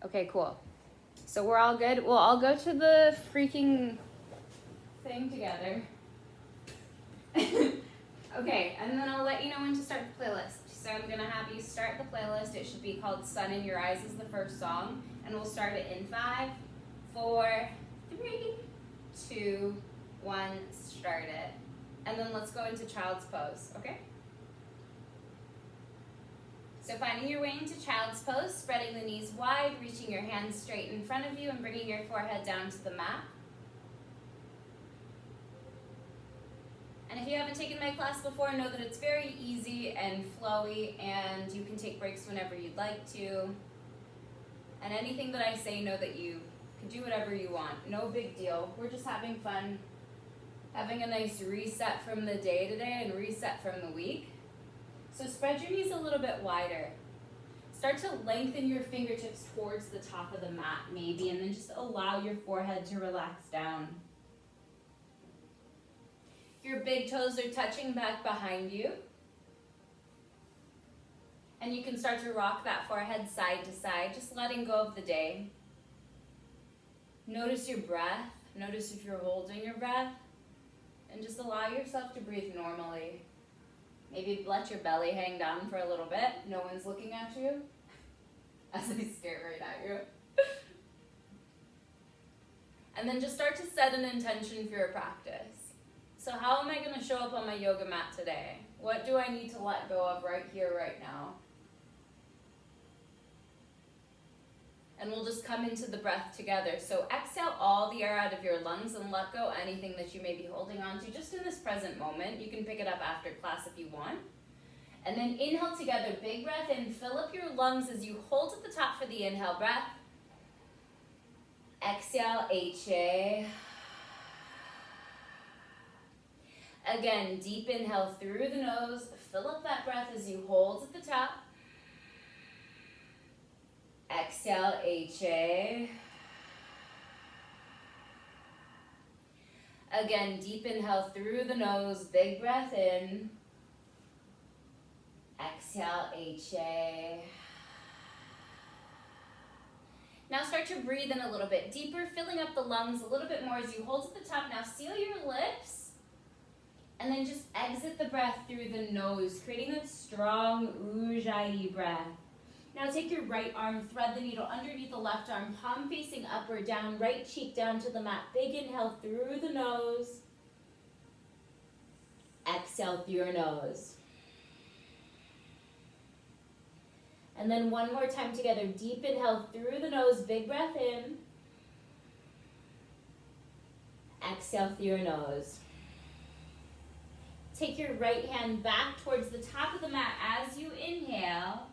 Okay, cool. So we're all good. We'll all go to the freaking thing together. Okay, and then I'll let you know when to start the playlist. So I'm gonna have you start the playlist. It should be called Sun in Your Eyes is the first song. And we'll start it in 5, 4, 3, 2, 1, start it. And then let's go into child's pose, okay? So finding your way into child's pose, spreading the knees wide, reaching your hands straight in front of you and bringing your forehead down to the mat. And if you haven't taken my class before, know that it's very easy and flowy and you can take breaks whenever you'd like to. And anything that I say, know that you can do whatever you want. No big deal. We're just having fun, having a nice reset from the day today and reset from the week. So spread your knees a little bit wider. Start to lengthen your fingertips towards the top of the mat maybe, and then just allow your forehead to relax down. Your big toes are touching back behind you. And you can start to rock that forehead side to side, just letting go of the day. Notice your breath. Notice if you're holding your breath. And just allow yourself to breathe normally. Maybe let your belly hang down for a little bit. No one's looking at you. As I stare right at you. And then just start to set an intention for your practice. So how am I going to show up on my yoga mat today? What do I need to let go of right here, right now? And we'll just come into the breath together. So exhale all the air out of your lungs and let go anything that you may be holding on to just in this present moment. You can pick it up after class if you want. And then inhale together, big breath in, fill up your lungs as you hold at the top for the inhale breath. Exhale, HA. Again, deep inhale through the nose, fill up that breath as you hold at the top. Exhale, HA. Again, deep inhale through the nose, big breath in. Exhale, HA. Now start to breathe in a little bit deeper, filling up the lungs a little bit more as you hold at the top. Now seal your lips. And then just exit the breath through the nose, creating a strong Ujjayi breath. Now take your right arm, thread the needle underneath the left arm, palm facing upward down, right cheek down to the mat. Big inhale through the nose. Exhale through your nose. And then one more time together. Deep inhale through the nose, big breath in. Exhale through your nose. Take your right hand back towards the top of the mat as you inhale.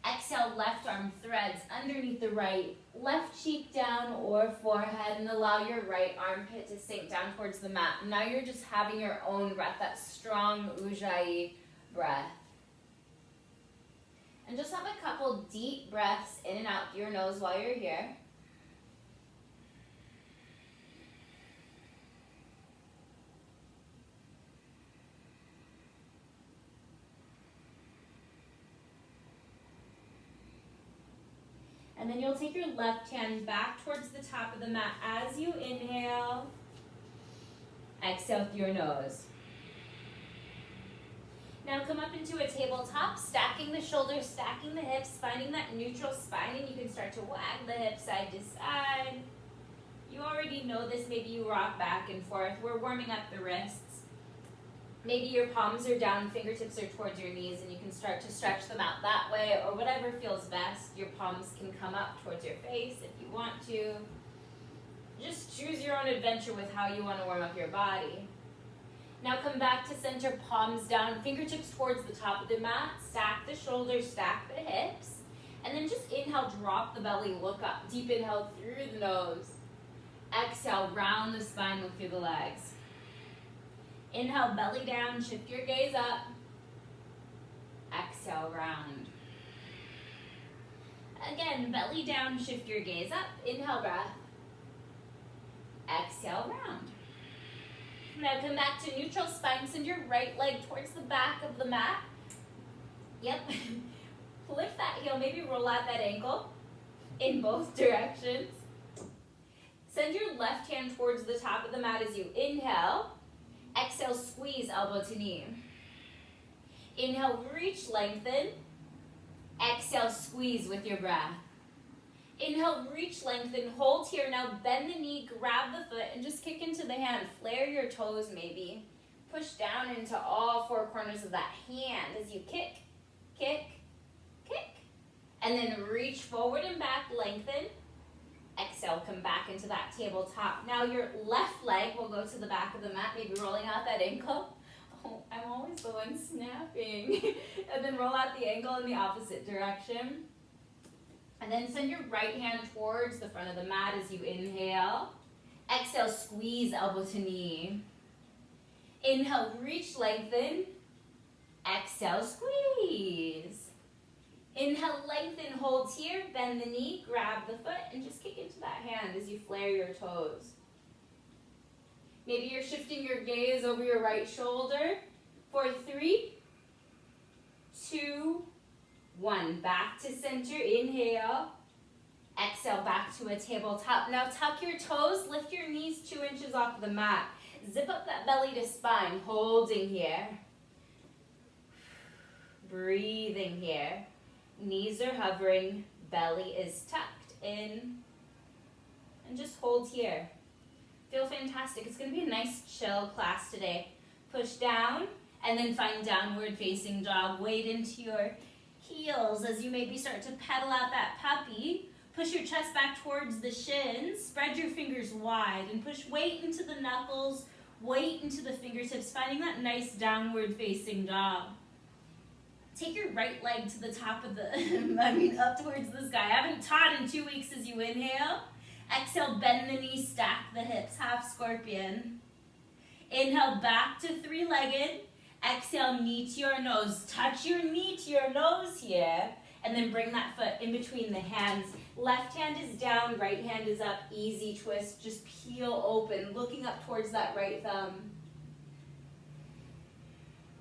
Exhale, left arm threads underneath the right, left cheek down or forehead, and allow your right armpit to sink down towards the mat. Now you're just having your own breath, that strong Ujjayi breath. And just have a couple deep breaths in and out through your nose while you're here. And then you'll take your left hand back towards the top of the mat as you inhale. Exhale through your nose. Now come up into a tabletop, stacking the shoulders, stacking the hips, finding that neutral spine, and you can start to wag the hips side to side. You already know this, maybe you rock back and forth. We're warming up the wrists. Maybe your palms are down, fingertips are towards your knees, and you can start to stretch them out that way, or whatever feels best. Your palms can come up towards your face if you want to. Just choose your own adventure with how you want to warm up your body. Now come back to center, palms down, fingertips towards the top of the mat. Stack the shoulders, stack the hips. And then just inhale, drop the belly, look up. Deep inhale through the nose. Exhale, round the spine, look through the legs. Inhale, belly down, shift your gaze up. Exhale, round. Again, belly down, shift your gaze up. Inhale, breath. Exhale, round. Now come back to neutral spine. Send your right leg towards the back of the mat. Yep. Lift that heel, maybe roll out that ankle. in both directions. Send your left hand towards the top of the mat as you inhale. Exhale, squeeze elbow to knee. Inhale, reach, lengthen. Exhale, squeeze with your breath. Inhale, reach, lengthen, hold here. Now bend the knee, grab the foot, and just kick into the hand. Flare your toes maybe. Push down into all four corners of that hand as you kick, kick, kick. And then reach forward and back, lengthen. Exhale, come back into that tabletop. Now your left leg will go to the back of the mat, maybe rolling out that ankle. Oh, I'm always the one snapping. And then roll out the ankle in the opposite direction. And then send your right hand towards the front of the mat as you inhale. Exhale, squeeze elbow to knee. Inhale, reach, lengthen. Exhale, squeeze. Inhale, lengthen, hold here, bend the knee, grab the foot, and just kick into that hand as you flare your toes. Maybe you're shifting your gaze over your right shoulder for 3, 2, 1. Back to center, inhale. Exhale, back to a tabletop. Now tuck your toes, lift your knees 2 inches off the mat. Zip up that belly to spine, holding here. Breathing here. Knees are hovering, belly is tucked in. And just hold here. Feel fantastic. It's going to be a nice chill class today. Push down and then find downward facing dog. Weight into your heels as you maybe start to pedal out that puppy. Push your chest back towards the shins. Spread your fingers wide and push weight into the knuckles, weight into the fingertips, finding that nice downward facing dog. Take your right leg to the top of the, up towards the sky. I haven't taught in 2 weeks as you inhale. Exhale, bend the knees, stack the hips, half scorpion. Inhale, back to 3-legged. Exhale, knee to your nose. Touch your knee to your nose here. And then bring that foot in between the hands. Left hand is down, right hand is up. Easy twist, just peel open, looking up towards that right thumb.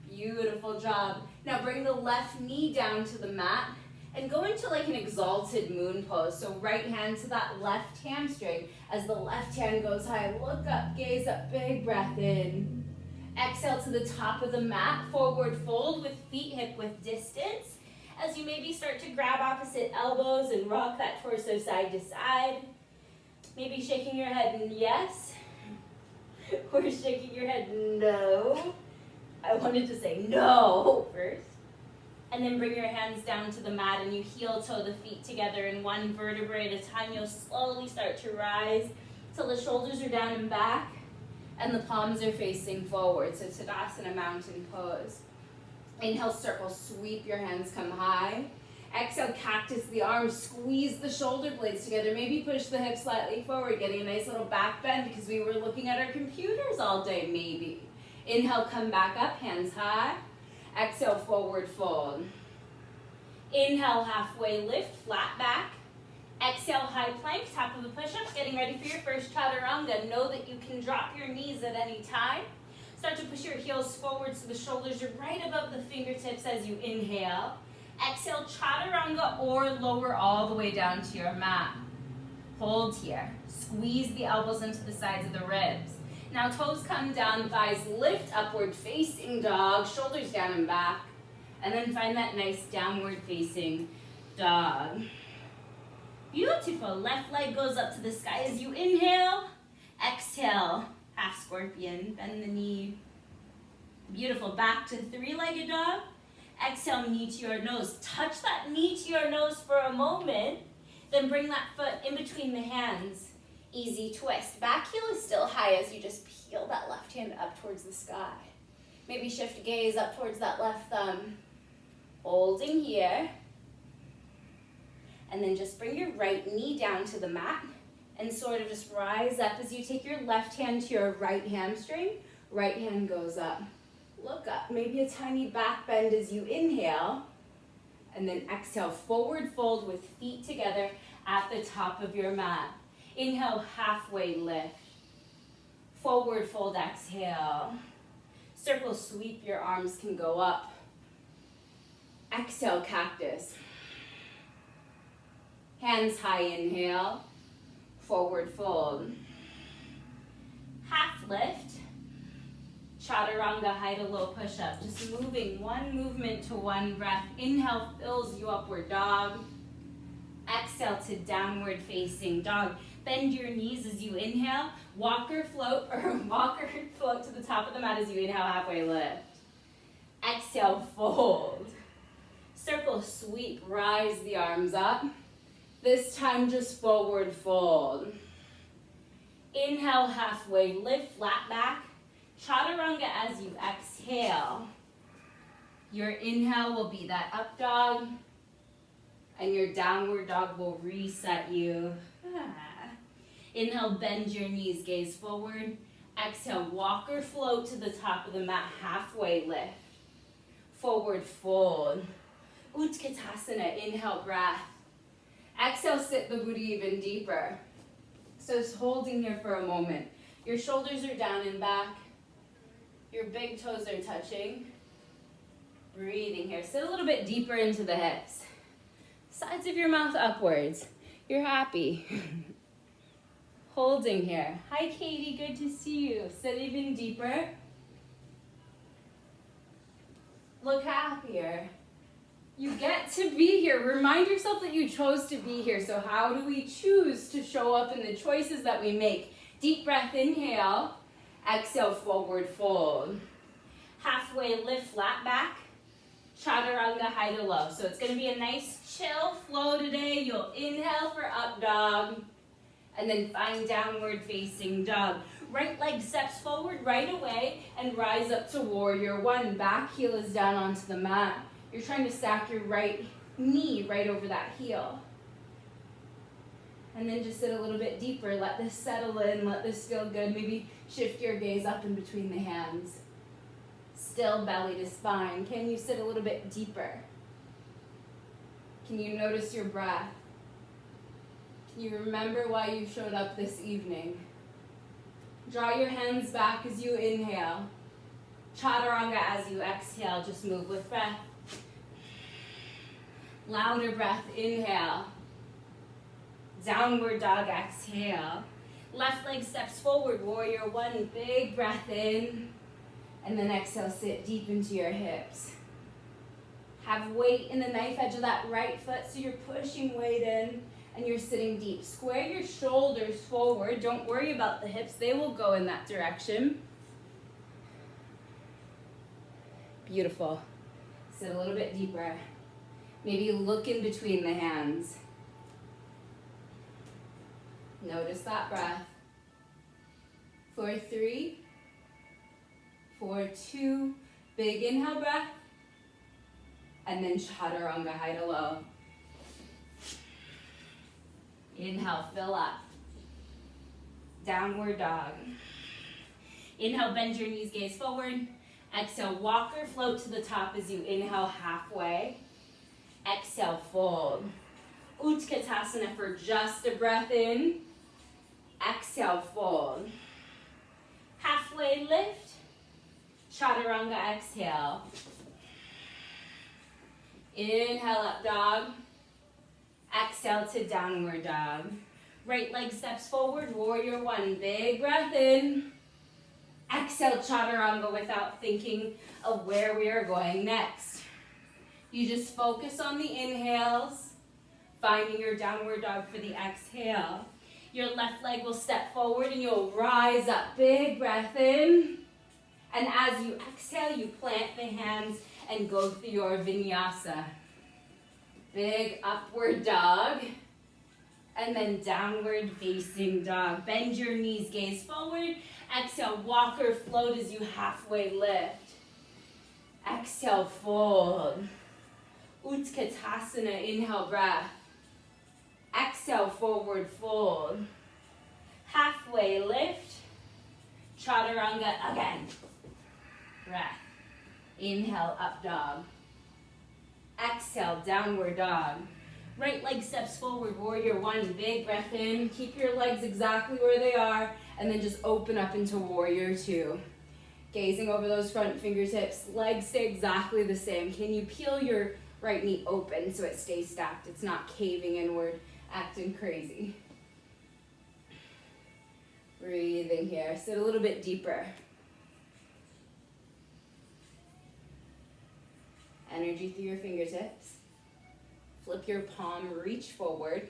Beautiful job. Now bring the left knee down to the mat and go into like an exalted moon pose. So right hand to that left hamstring. As the left hand goes high, look up, gaze up, big breath in. Exhale to the top of the mat, forward fold with feet hip width distance. As you maybe start to grab opposite elbows and rock that torso side to side. Maybe shaking your head yes, or shaking your head no. I wanted to say no first. And then bring your hands down to the mat and you heel toe the feet together in one vertebrae at a time. You'll slowly start to rise till the shoulders are down and back and the palms are facing forward. So Tadasana, mountain pose. Inhale, circle, sweep your hands, come high. Exhale, cactus the arms, squeeze the shoulder blades together. Maybe push the hips slightly forward, getting a nice little back bend because we were looking at our computers all day, maybe. Inhale, come back up, hands high. Exhale, forward fold. Inhale, halfway lift, flat back. Exhale, high plank, top of the push-up. Getting ready for your first Chaturanga. Know that you can drop your knees at any time. Start to push your heels forward so the shoulders are right above the fingertips as you inhale. Exhale, Chaturanga or lower all the way down to your mat. Hold here. Squeeze the elbows into the sides of the ribs. Now toes come down, thighs lift, upward facing dog, shoulders down and back. And then find that nice downward facing dog. Beautiful. Left leg goes up to the sky as you inhale. Exhale, half scorpion, bend the knee. Beautiful. Back to 3-legged dog. Exhale, knee to your nose. Touch that knee to your nose for a moment. Then bring that foot in between the hands. Easy twist. Back heel is still high as you just peel that left hand up towards the sky. Maybe shift gaze up towards that left thumb. Holding here. And then just bring your right knee down to the mat and sort of just rise up as you take your left hand to your right hamstring. Right hand goes up. Look up. Maybe a tiny back bend as you inhale. And then exhale, forward fold with feet together at the top of your mat. Inhale, halfway lift. Forward fold, exhale. Circle sweep, your arms can go up. Exhale, cactus. Hands high, inhale. Forward fold. Half lift. Chaturanga, high to low push-up. Just moving one movement to one breath. Inhale fills you upward dog. Exhale to downward facing dog. Bend your knees as you inhale. Walker float to the top of the mat as you inhale, halfway lift. Exhale, fold. Circle sweep, rise the arms up. This time just forward fold. Inhale, halfway lift, flat back. Chaturanga as you exhale. Your inhale will be that up dog, and your downward dog will reset you. Inhale, bend your knees, gaze forward. Exhale, walker float to the top of the mat, halfway lift. Forward fold. Utkatasana, inhale, breath. Exhale, sit the booty even deeper. So just holding here for a moment. Your shoulders are down and back. Your big toes are touching. Breathing here. Sit a little bit deeper into the hips. Sides of your mouth upwards. You're happy. Holding here. Hi, Katie. Good to see you. Sit even deeper. Look happier. You get to be here. Remind yourself that you chose to be here. So how do we choose to show up in the choices that we make? Deep breath, inhale. Exhale, forward fold. Halfway lift, flat back. Chaturanga, high to low. So it's going to be a nice chill flow today. You'll inhale for up dog. And then find downward facing dog. Right leg steps forward right away and rise up to warrior one. Back heel is down onto the mat. You're trying to stack your right knee right over that heel. And then just sit a little bit deeper. Let this settle in. Let this feel good. Maybe shift your gaze up in between the hands. Still belly to spine. Can you sit a little bit deeper? Can you notice your breath? Can you remember why you showed up this evening? Draw your hands back as you inhale. Chaturanga as you exhale. Just move with breath. Louder breath, inhale. Downward dog, exhale. Left leg steps forward, warrior one. Big breath in. And then exhale, sit deep into your hips. Have weight in the knife edge of that right foot, so you're pushing weight in and you're sitting deep. Square your shoulders forward. Don't worry about the hips. They will go in that direction. Beautiful. Sit a little bit deeper. Maybe look in between the hands. Notice that breath. For 3, for 2, big inhale breath, and then chaturanga, high to low. Inhale, fill up. Downward dog. Inhale, bend your knees, gaze forward. Exhale, walker float to the top as you inhale halfway. Exhale, fold. Utkatasana for just a breath in. Exhale, fold. Halfway lift. Chaturanga, exhale. Inhale, up dog. Exhale to downward dog. Right leg steps forward, warrior one. Big breath in. Exhale, chaturanga without thinking of where we are going next. You just focus on the inhales, finding your downward dog for the exhale. Your left leg will step forward and you'll rise up. Big breath in. And as you exhale, you plant the hands and go through your vinyasa. Big upward dog. And then downward facing dog. Bend your knees, gaze forward. Exhale, walker float as you halfway lift. Exhale, fold. Utkatasana, inhale, breath. Exhale, forward fold. Halfway lift. Chaturanga again. Breath. Inhale, up dog. Exhale, downward dog. Right leg steps forward, warrior one. Big breath in. Keep your legs exactly where they are. And then just open up into warrior two. Gazing over those front fingertips. Legs stay exactly the same. Can you peel your right knee open so it stays stacked? It's not caving inward acting crazy. Breathing here. Sit a little bit deeper. Energy through your fingertips. Flip your palm, reach forward,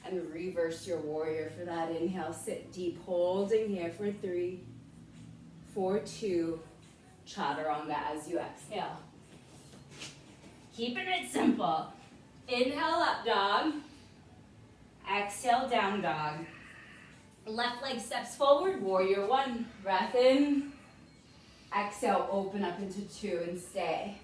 and reverse your warrior for that inhale. Sit deep, holding here for 3, 4, 2, Chaturanga as you exhale. Keeping it simple. Inhale, up dog. Exhale, down dog. Left leg steps forward, warrior 1. Breath in. Exhale, open up into 2 and stay.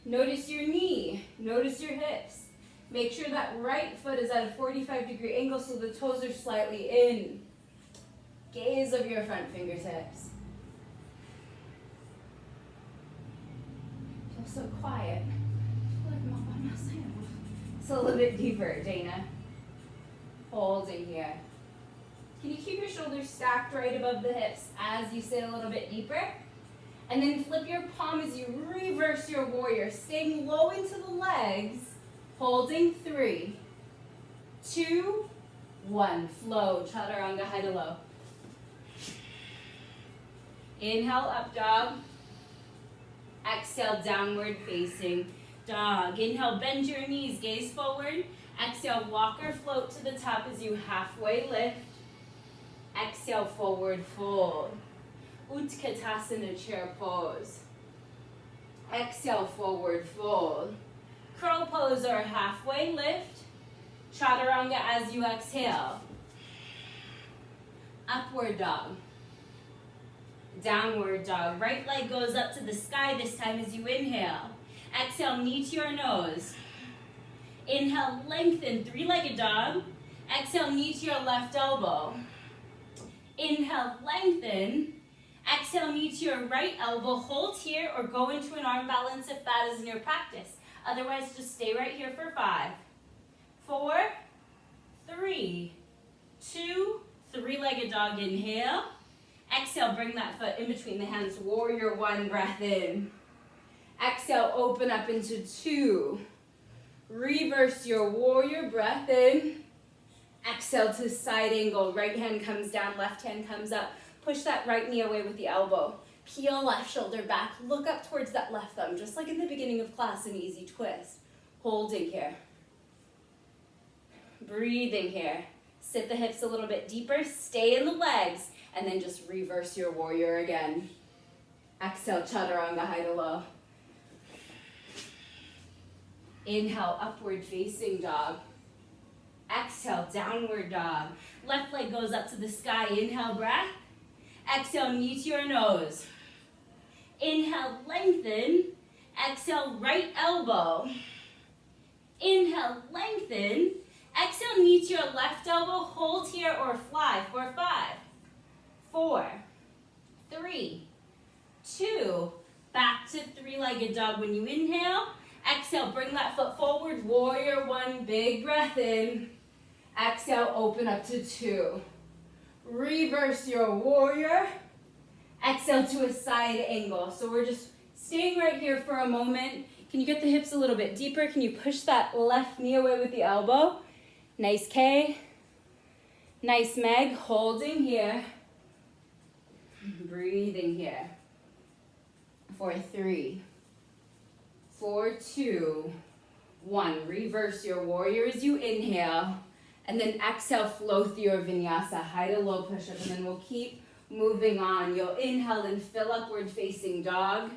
Notice your knee, notice your hips. Make sure that right foot is at a 45-degree angle so the toes are slightly in. Gaze of your front fingertips. Feel so quiet. So a little bit deeper, Dana. Holding here. Can you keep your shoulders stacked right above the hips as you sit a little bit deeper? And then flip your palm as you reverse your warrior, staying low into the legs, holding 3, 2, 1. Flow, Chaturanga, high to low. Inhale, up dog. Exhale, downward facing dog. Inhale, bend your knees, gaze forward. Exhale, walk or float to the top as you halfway lift. Exhale, forward fold. Utkatasana, chair pose. Exhale, forward fold. Crow pose or halfway lift. Chaturanga as you exhale. Upward dog. Downward dog. Right leg goes up to the sky this time as you inhale. Exhale, knee to your nose. Inhale, lengthen, 3-legged dog. Exhale, knee to your left elbow. Inhale, lengthen. Exhale, knee to your right elbow. Hold here or go into an arm balance if that is in your practice. Otherwise, just stay right here for 5, 4, 3, 2, 3-legged dog. Inhale. Exhale, bring that foot in between the hands. Warrior 1, breath in. Exhale, open up into 2. Reverse your warrior, breath in. Exhale to side angle. Right hand comes down, left hand comes up. Push that right knee away with the elbow. Peel left shoulder back. Look up towards that left thumb, just like in the beginning of class, an easy twist. Holding here. Breathing here. Sit the hips a little bit deeper. Stay in the legs. And then just reverse your warrior again. Exhale, Chaturanga, high to low. Inhale, upward facing dog. Exhale, downward dog. Left leg goes up to the sky. Inhale, breath. Exhale, knee to your nose. Inhale, lengthen. Exhale, right elbow. Inhale, lengthen. Exhale, knee to your left elbow. Hold here or fly for 5, 4, 3, 2. Back to 3-legged dog when you inhale. Exhale, bring that foot forward. Warrior 1, big breath in. Exhale, open up to 2. Reverse your warrior. Exhale to a side angle. So we're just staying right here for a moment. Can you get the hips a little bit deeper? Can you push that left knee away with the elbow? Nice K. Nice Meg. Holding here. Breathing here. For 3, 4, 2, 1. Reverse your warrior as you inhale. And then exhale, flow through your vinyasa, high to low push-up. And then we'll keep moving on. You'll inhale and fill upward facing dog.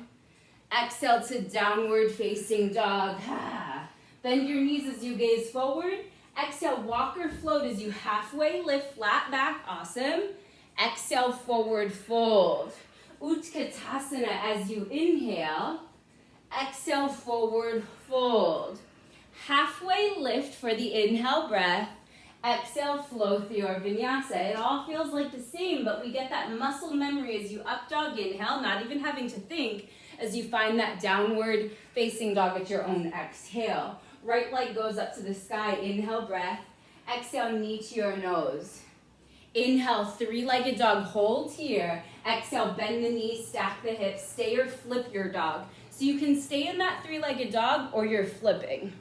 Exhale to downward facing dog. Bend your knees as you gaze forward. Exhale, walk or float as you halfway lift, flat back. Awesome. Exhale, forward fold. Utkatasana as you inhale. Exhale, forward fold. Halfway lift for the inhale breath. Exhale, flow through your vinyasa. It all feels like the same, but we get that muscle memory as you up dog inhale, not even having to think, as you find that downward facing dog at your own exhale. Right leg goes up to the sky. Inhale, breath. Exhale, knee to your nose. Inhale, 3-legged dog. Hold here. Exhale, bend the knees, stack the hips. Stay or flip your dog. So you can stay in that 3-legged dog or you're flipping.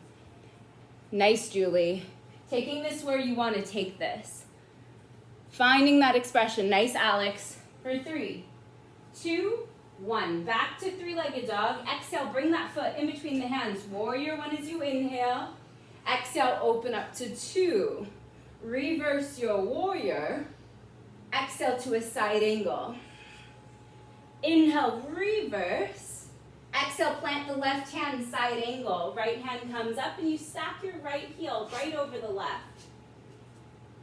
Nice, Julie. Taking this where you want to take this. Finding that expression. Nice, Alex. For 3, 2, 1. Back to three-legged dog. Exhale, bring that foot in between the hands. Warrior 1 as you inhale. Exhale, open up to 2. Reverse your warrior. Exhale to a side angle. Inhale, reverse. Exhale, plant the left hand, side angle. Right hand comes up and you stack your right heel right over the left.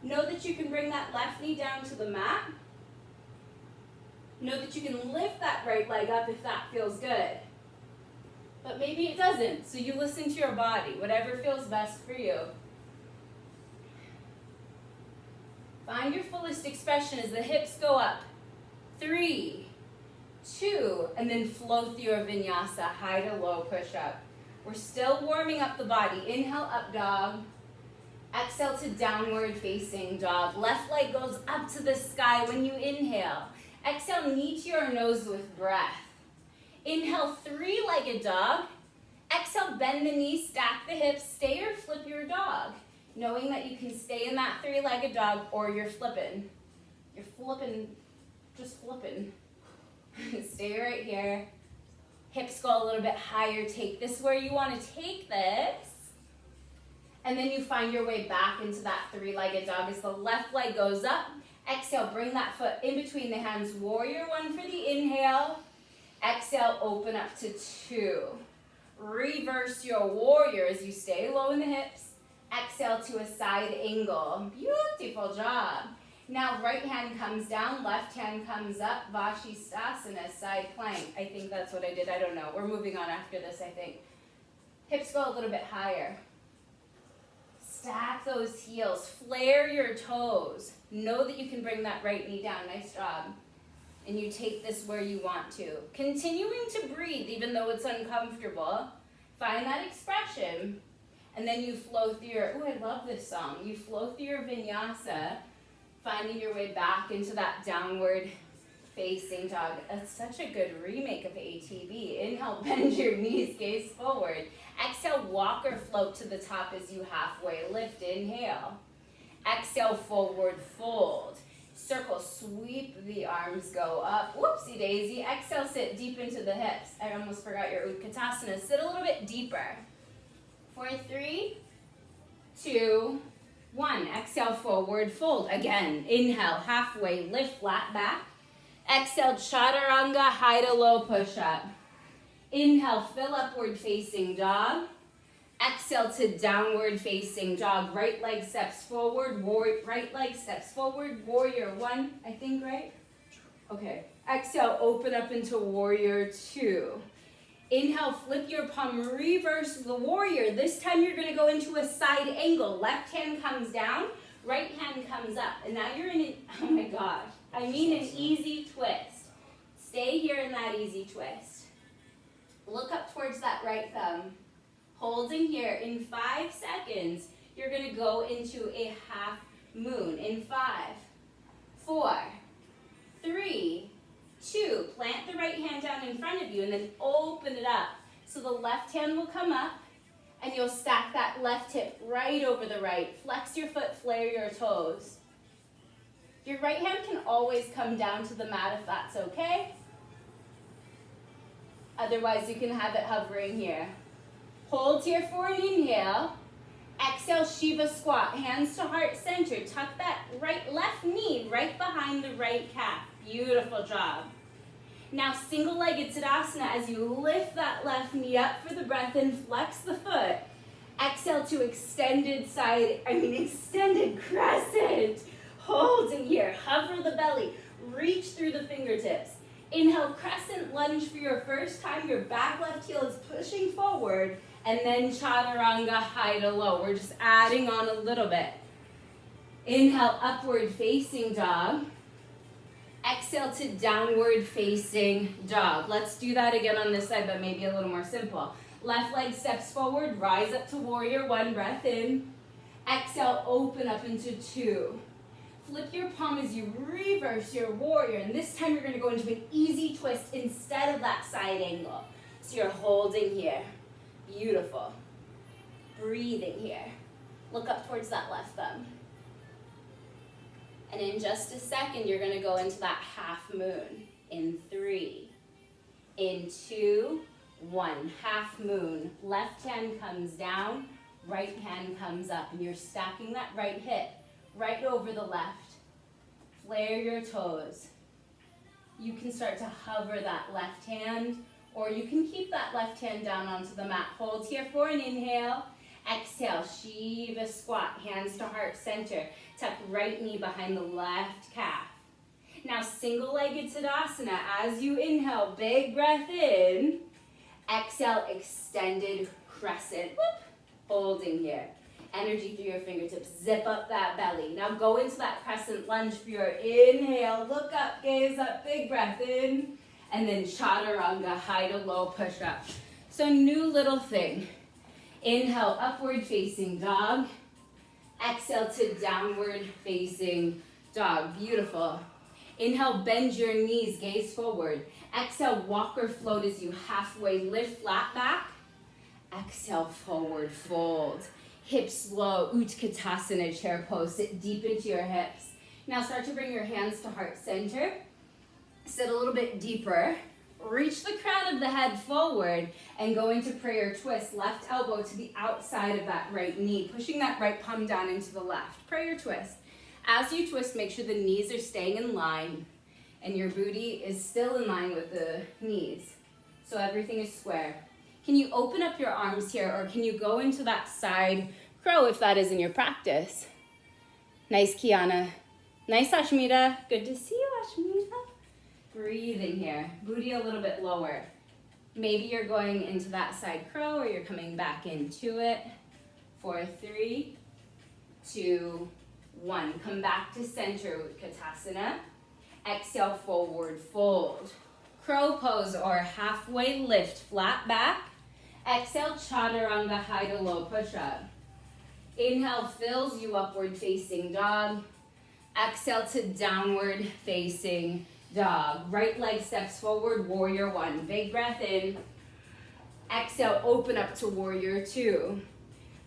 Know that you can bring that left knee down to the mat. Know that you can lift that right leg up if that feels good. But maybe it doesn't, so you listen to your body, whatever feels best for you. Find your fullest expression as the hips go up. 3, 2, and then flow through your vinyasa, high to low push-up. We're still warming up the body. Inhale, up dog. Exhale to downward facing dog. Left leg goes up to the sky when you inhale. Exhale, knee to your nose with breath. Inhale, three-legged dog. Exhale, bend the knees, stack the hips, stay or flip your dog. Knowing that you can stay in that three-legged dog or you're flipping. You're flipping, just flipping. Stay right here. Hips go a little bit higher. Take this where you want to take this. And then you find your way back into that three-legged dog as the left leg goes up. Exhale, bring that foot in between the hands. Warrior 1 for the inhale. Exhale, open up to 2. Reverse your warrior as you stay low in the hips. Exhale to a side angle. Beautiful job. Now right hand comes down, left hand comes up. Sadasana, side plank. I think that's what I did. I don't know. We're moving on after this, I think. Hips go a little bit higher. Stack those heels. Flare your toes. Know that you can bring that right knee down. Nice job. And you take this where you want to. Continuing to breathe even though it's uncomfortable. Find that expression. And then you flow through your, ooh, I love this song. You flow through your vinyasa, finding your way back into that downward facing dog. That's such a good remake of ATB. Inhale, bend your knees, gaze forward. Exhale, walk or float to the top as you halfway lift. Inhale. Exhale, forward fold. Circle, sweep the arms, go up. Whoopsie daisy. Exhale, sit deep into the hips. I almost forgot your Utkatasana. Sit a little bit deeper. For 3, 2, 1. Exhale, forward fold. Again, inhale, halfway, lift flat back. Exhale, Chaturanga, high to low push-up. Inhale, fill upward facing dog. Exhale to downward facing dog. Right leg steps forward, right leg steps forward. Warrior 1, I think, right? Okay. Exhale, open up into warrior 2. Inhale, flip your palm, reverse the warrior. This time you're gonna go into a side angle. Left hand comes down, right hand comes up. And now you're in an, oh my gosh, I mean an easy twist. Stay here in that easy twist. Look up towards that right thumb. Holding here, in 5 seconds, you're gonna go into a half moon. In 5, 4, 3, 2, plant the right hand down in front of you and then open it up. So the left hand will come up and you'll stack that left hip right over the right. Flex your foot, flare your toes. Your right hand can always come down to the mat if that's okay. Otherwise, you can have it hovering here. Hold here for an inhale. Exhale, Shiva squat, hands to heart center. Tuck that left knee right behind the right calf. Beautiful job. Now single-legged Tadasana as you lift that left knee up for the breath and flex the foot. Exhale to extended crescent. Hold in here, hover the belly, reach through the fingertips. Inhale, crescent lunge for your first time. Your back left heel is pushing forward. And then Chaturanga, high to low. We're just adding on a little bit. Inhale, upward facing dog. Exhale to downward facing dog. Let's do that again on this side, but maybe a little more simple. Left leg steps forward, rise up to warrior 1, breath in. Exhale, open up into 2. Flip your palm as you reverse your warrior, and this time you're gonna go into an easy twist instead of that side angle. So you're holding here. Beautiful. Breathing here. Look up towards that left thumb. And in just a second, you're gonna go into that half moon. In 3, in 2, 1. Half moon. Left hand comes down, right hand comes up. And you're stacking that right hip right over the left. Flare your toes. You can start to hover that left hand, or you can keep that left hand down onto the mat. Hold here for an inhale. Exhale, Shiva squat, hands to heart center. Tuck right knee behind the left calf. Now single-legged Tadasana. As you inhale, big breath in. Exhale, extended crescent. Whoop. Holding here. Energy through your fingertips. Zip up that belly. Now go into that crescent lunge for your inhale. Look up, gaze up, big breath in. And then Chaturanga, high to low push up. So new little thing. Inhale, upward facing dog. Exhale to downward facing dog. Beautiful. Inhale, bend your knees, gaze forward. Exhale, walk or float as you halfway lift, flat back. Exhale, forward fold. Hips low, Utkatasana, chair pose. Sit deep into your hips. Now start to bring your hands to heart center. Sit a little bit deeper. Reach the crown of the head forward and go into prayer twist. Left elbow to the outside of that right knee, pushing that right palm down into the left. Prayer twist. As you twist, make sure the knees are staying in line and your booty is still in line with the knees. So everything is square. Can you open up your arms here, or can you go into that side crow if that is in your practice? Nice, Kiana. Nice, Ashmita. Good to see you, Ashmita. Breathing here. Booty a little bit lower. Maybe you're going into that side crow or you're coming back into it. 4, 3, 2, 1. Come back to center with Utkatasana. Exhale, forward fold. Crow pose or halfway lift, flat back. Exhale, Chaturanga, high to low push up. Inhale, fills you upward facing dog. Exhale to downward facing dog. Right leg steps forward, warrior 1. Big breath in. Exhale, open up to warrior 2.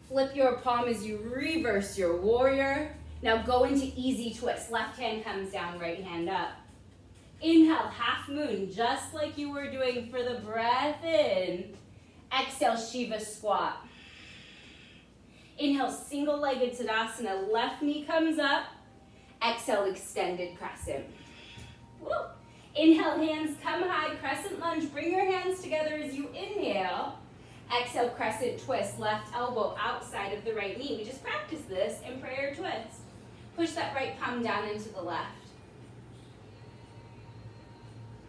Flip your palm as you reverse your warrior. Now go into easy twist. Left hand comes down, right hand up. Inhale, half moon, just like you were doing for the breath in. Exhale, Shiva squat. Inhale, single-legged Tadasana. Left knee comes up. Exhale, extended crescent. Woo. Inhale, hands come high, crescent lunge. Bring your hands together as you inhale. Exhale, crescent twist. Left elbow outside of the right knee. We just practiced this in prayer twist. Push that right palm down into the left.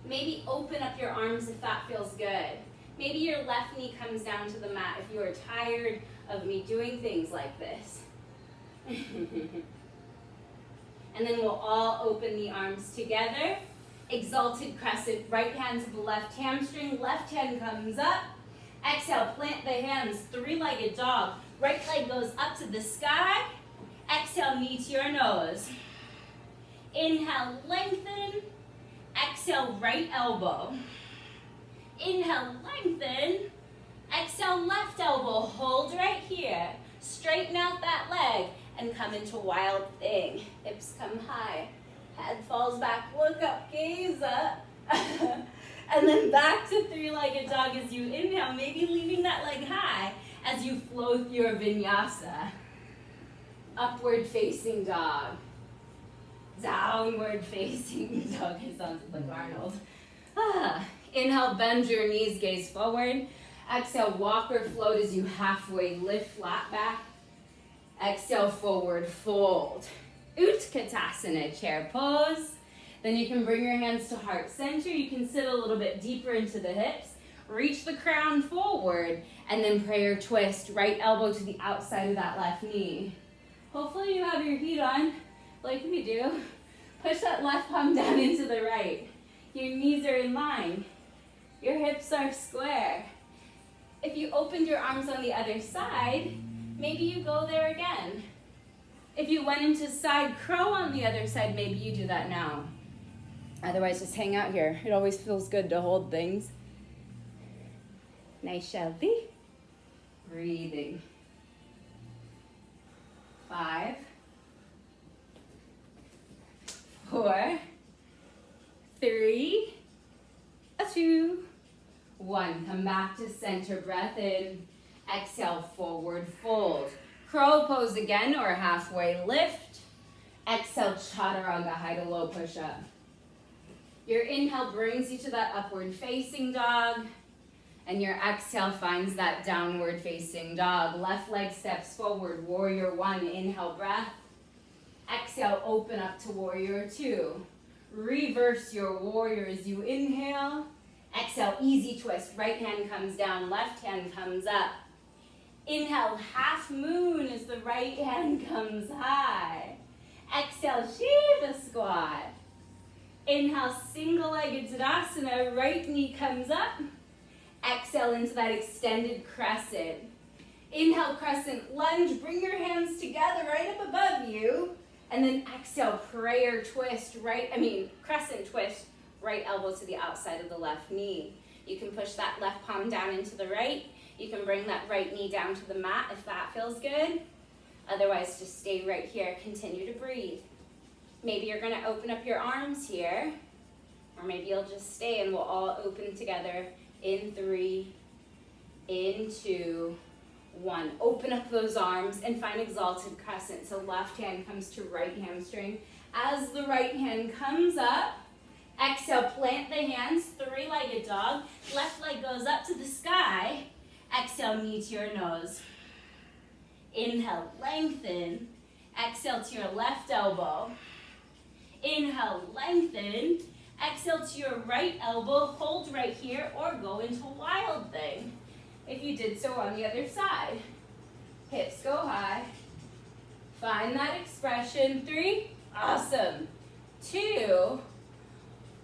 Maybe open up your arms if that feels good. Maybe your left knee comes down to the mat if you are tired of me doing things like this. And then we'll all open the arms together. Exalted Crescent, right hand to the left hamstring, left hand comes up. Exhale, plant the hands, 3-legged dog. Right leg goes up to the sky. Exhale, knee to your nose. Inhale, lengthen. Exhale, right elbow. Inhale, lengthen. Exhale, left elbow. Hold right here. Straighten out that leg and come into wild thing. Hips come high. Head falls back. Look up, gaze up. And then back to 3-legged dog as you inhale, maybe leaving that leg high as you flow through your vinyasa. Upward facing dog. Downward facing dog. It sounds like Arnold. Inhale, bend your knees, gaze forward. Exhale, walk or float as you halfway lift, flat back. Exhale, forward fold. Utkatasana, chair pose. Then you can bring your hands to heart center. You can sit a little bit deeper into the hips. Reach the crown forward, and then prayer twist. Right elbow to the outside of that left knee. Hopefully you have your heat on, like we do. Push that left palm down into the right. Your knees are in line. Your hips are square. If you opened your arms on the other side, maybe you go there again. If you went into side crow on the other side, maybe you do that now. Otherwise, just hang out here. It always feels good to hold things. Nice, Shelby. Breathing. 5, 4, 3, 2, 1. Come back to center, breath in. Exhale, forward fold. Crow pose again or halfway lift. Exhale, Chaturanga, high to low push up. Your inhale brings you to that upward facing dog. And your exhale finds that downward facing dog. Left leg steps forward, warrior 1, inhale breath. Exhale, open up to warrior 2. Reverse your warrior as you inhale. Exhale, easy twist. Right hand comes down, left hand comes up. Inhale, half moon as the right hand comes high. Exhale, Shiva squat. Inhale, single-legged Tadasana, right knee comes up. Exhale into that extended crescent. Inhale, Crescent Lunge, bring your hands together right up above you. And then exhale, prayer twist, crescent twist, right elbow to the outside of the left knee. You can push that left palm down into the right. You can bring that right knee down to the mat if that feels good. Otherwise, just stay right here. Continue to breathe. Maybe you're going to open up your arms here, or maybe you'll just stay and we'll all open together in 3, in 2, 1. Open up those arms and find Exalted Crescent. So left hand comes to right hamstring. As the right hand comes up, exhale, plant the hands, 3-legged dog. Left leg goes up to the sky. Exhale, knee to your nose. Inhale, lengthen. Exhale to your left elbow. Inhale, lengthen. Exhale to your right elbow. Hold right here or go into wild thing. If you did so on the other side. Hips go high. Find that expression. 3, awesome. 2,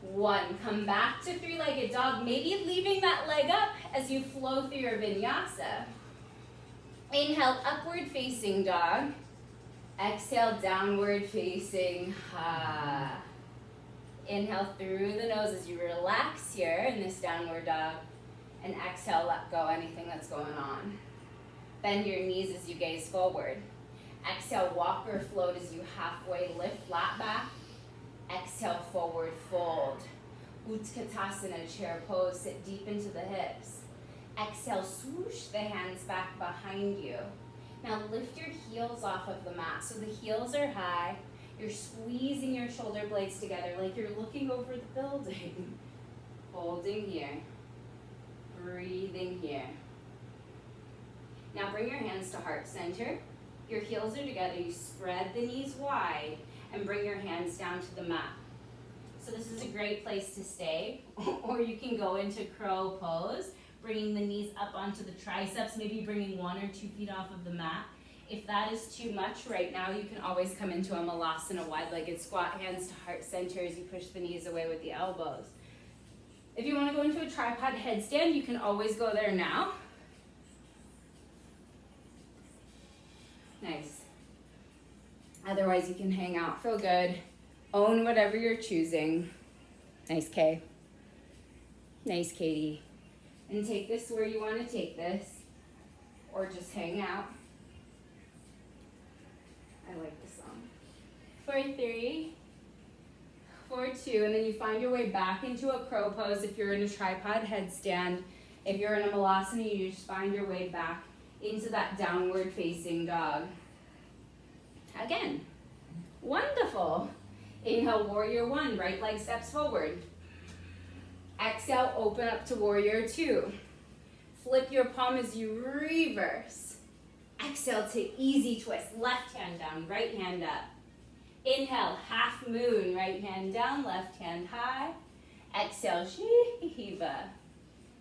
1. Come back to 3-legged dog. Maybe leaving that leg up as you flow through your vinyasa. Inhale, upward facing dog. Exhale, downward facing ha. Inhale through the nose as you relax here in this downward dog. And exhale, let go anything that's going on. Bend your knees as you gaze forward. Exhale, walk or float as you halfway lift, flat back. Exhale, forward fold. Utkatasana, chair pose, sit deep into the hips. Exhale, swoosh the hands back behind you. Now lift your heels off of the mat. So the heels are high. You're squeezing your shoulder blades together like you're looking over the building. Holding here. Breathing here. Now bring your hands to heart center. Your heels are together. You spread the knees wide and bring your hands down to the mat. So this is a great place to stay. Or you can go into crow pose, bringing the knees up onto the triceps, maybe bringing 1 or 2 feet off of the mat. If that is too much right now, you can always come into a malasana, wide-legged squat, hands to heart center as you push the knees away with the elbows. If you want to go into a tripod headstand, you can always go there now. Nice. Otherwise, you can hang out, feel good, own whatever you're choosing. Nice, Kay. Nice, Katie. And take this where you want to take this, or just hang out. I like this song. 4, 3, 4, 2, and then you find your way back into a crow pose if you're in a tripod headstand. If you're in a malasana, you just find your way back into that downward facing dog. Again, wonderful. Inhale, warrior 1, right leg steps forward. Exhale, open up to warrior 2. Flip your palm as you reverse. Exhale to easy twist, left hand down, right hand up. Inhale, half moon, right hand down, left hand high. Exhale, Shiva.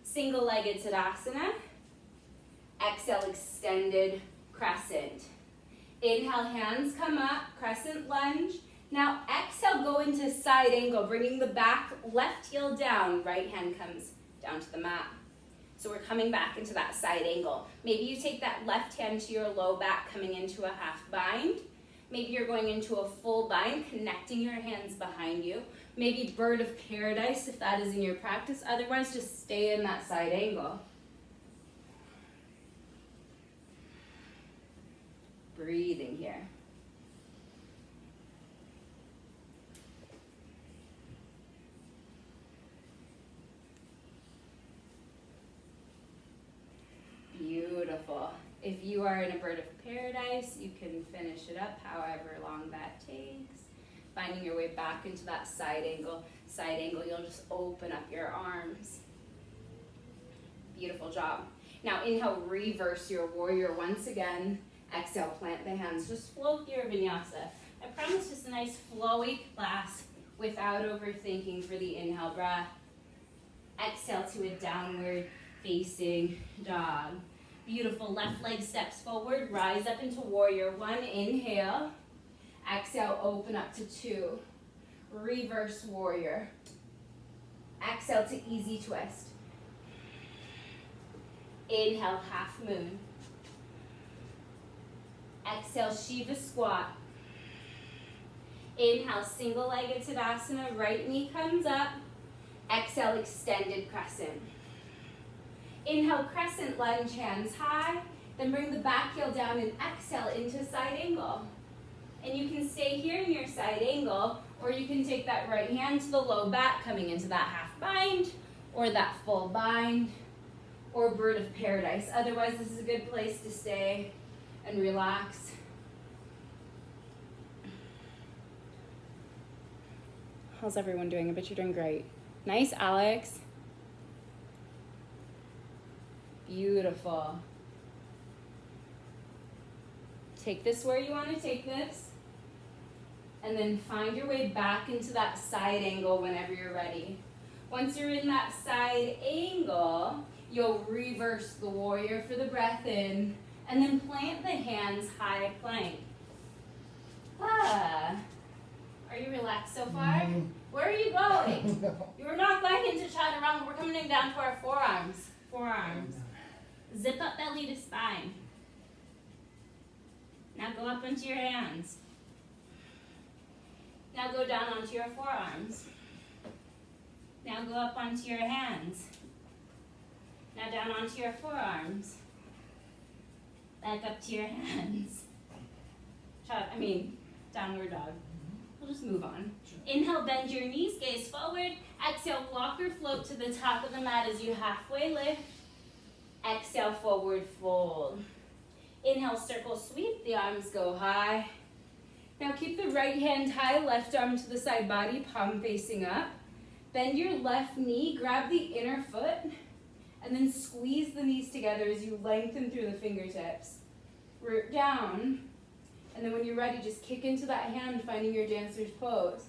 Single-legged Tadasana. Exhale, extended crescent. Inhale, hands come up, crescent lunge. Now exhale, go into side angle, bringing the back left heel down, right hand comes down to the mat. So we're coming back into that side angle. Maybe you take that left hand to your low back, coming into a half bind. Maybe you're going into a full bind, connecting your hands behind you. Maybe bird of paradise if that is in your practice. Otherwise, just stay in that side angle. Breathing here. If you are in a bird of paradise, you can finish it up however long that takes. Finding your way back into that side angle. Side angle, you'll just open up your arms. Beautiful job. Now inhale, reverse your warrior once again. Exhale, plant the hands. Just flow through your vinyasa. I promise just a nice flowy class without overthinking for the inhale breath. Exhale to a downward facing dog. Beautiful, left leg steps forward, rise up into warrior one, inhale. Exhale, open up to two. Reverse warrior. Exhale to easy twist. Inhale, half moon. Exhale, Shiva squat. Inhale, single-legged Tadasana, right knee comes up. Exhale, extended crescent. Inhale, crescent lunge, hands high. Then bring the back heel down and exhale into side angle. And you can stay here in your side angle, or you can take that right hand to the low back, coming into that half bind, or that full bind, or bird of paradise. Otherwise, this is a good place to stay and relax. How's everyone doing? I bet you're doing great. Nice, Alex. Beautiful. Take this where you want to take this. And then find your way back into that side angle whenever you're ready. Once you're in that side angle, you'll reverse the warrior for the breath in, and then plant the hands high plank. Are you relaxed so far? Where are you going? You're not going into Chaturanga. We're coming down to our forearms. Forearms. Zip up belly to spine. Now go up into your hands. Now go down onto your forearms. Now go up onto your hands. Now down onto your forearms. Back up to your hands. Downward dog. We'll just move on. Inhale, bend your knees, gaze forward. Exhale, walk or float to the top of the mat as you halfway lift. Exhale, forward fold. Inhale, circle sweep, the arms go high. Now keep the right hand high, left arm to the side body, palm facing up. Bend your left knee, grab the inner foot, and then squeeze the knees together as you lengthen through the fingertips. Root down, and then when you're ready, just kick into that hand, finding your dancer's pose.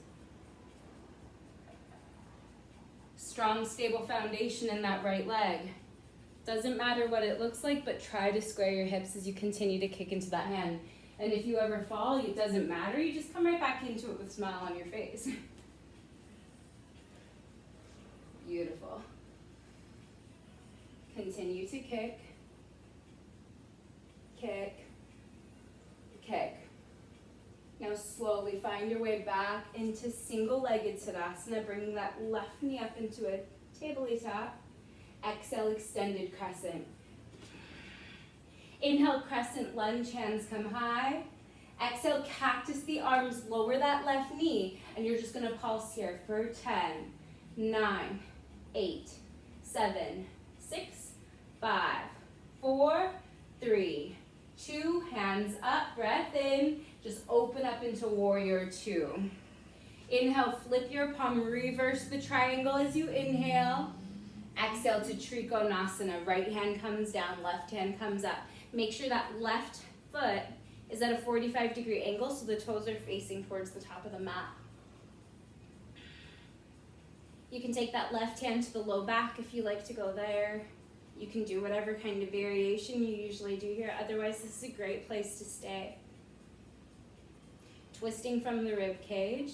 Strong, stable foundation in that right leg. Doesn't matter what it looks like, but try to square your hips as you continue to kick into that hand. And if you ever fall, it doesn't matter. You just come right back into it with a smile on your face. Beautiful. Continue to kick, kick, kick. Now slowly find your way back into single-legged Tadasana, bringing that left knee up into a tabletop. Exhale, extended crescent. Inhale, crescent lunge, hands come high. Exhale, cactus the arms, lower that left knee, and you're just gonna pulse here for 10, 9, 8, 7, 6, 5, 4, 3, 2, hands up, breath in, just open up into warrior two. Inhale, flip your palm, reverse the triangle as you inhale. Exhale to Trikonasana, right hand comes down, left hand comes up. Make sure that left foot is at a 45-degree angle so the toes are facing towards the top of the mat. You can take that left hand to the low back if you like to go there. You can do whatever kind of variation you usually do here. Otherwise, this is a great place to stay. Twisting from the rib cage.